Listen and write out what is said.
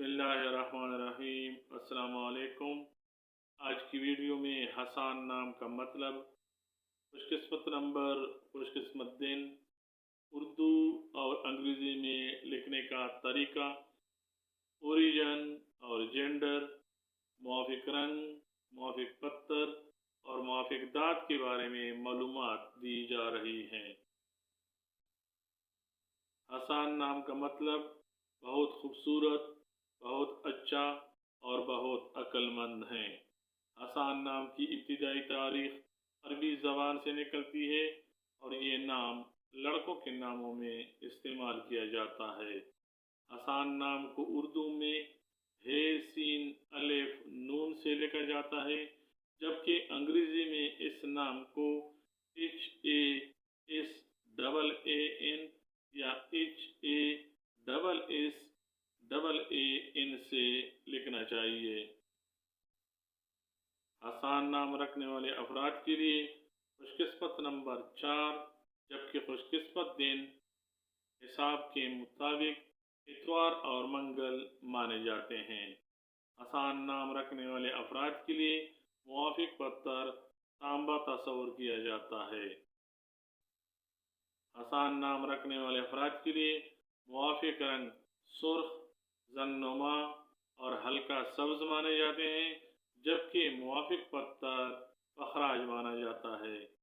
बिस्मिल्लाहिर्रहमानिर्रहीम। अस्सलाम वालेकुम। आज की वीडियो में हसान नाम का मतलब, खुशकिस्मत नंबर, खुशकिस्मत दिन, उर्दू और अंग्रेज़ी में लिखने का तरीका, ओरिजन और जेंडर, मुआफ़िक रंग, मुआफ़िक पत्थर और मुआफ़िक दाँत के बारे में मालूमात दी जा रही हैं। हसान नाम का मतलब बहुत खूबसूरत, बहुत अच्छा और बहुत अक्लमंद हैं। हसान नाम की इब्तिदाई तारीख अरबी ज़बान से निकलती है और ये नाम लड़कों के नामों में इस्तेमाल किया जाता है। हसान नाम को उर्दू में हे, सीन, अलिफ, नून से लिखा जाता है, जबकि अंग्रेज़ी में इस नाम को HASAAN या HASSAAN से लिखना चाहिए। हसान नाम रखने वाले अफराद के लिए खुशकिस्मत नंबर 4, जबकि खुशकिस्मत दिन हिसाब के मुताबिक इतवार और मंगल माने जाते हैं। हसान नाम रखने वाले अफराद के लिए मुआफ़िक पत्थर तांबा तस्वुर किया जाता है। हसान नाम रखने वाले अफराद के लिए मुआफ़िक रंग सुर्ख, जंगनुमा और हल्का सब्ज माने जाते हैं, जबकि मुआफ़िक पत्थर पखराज माना जाता है।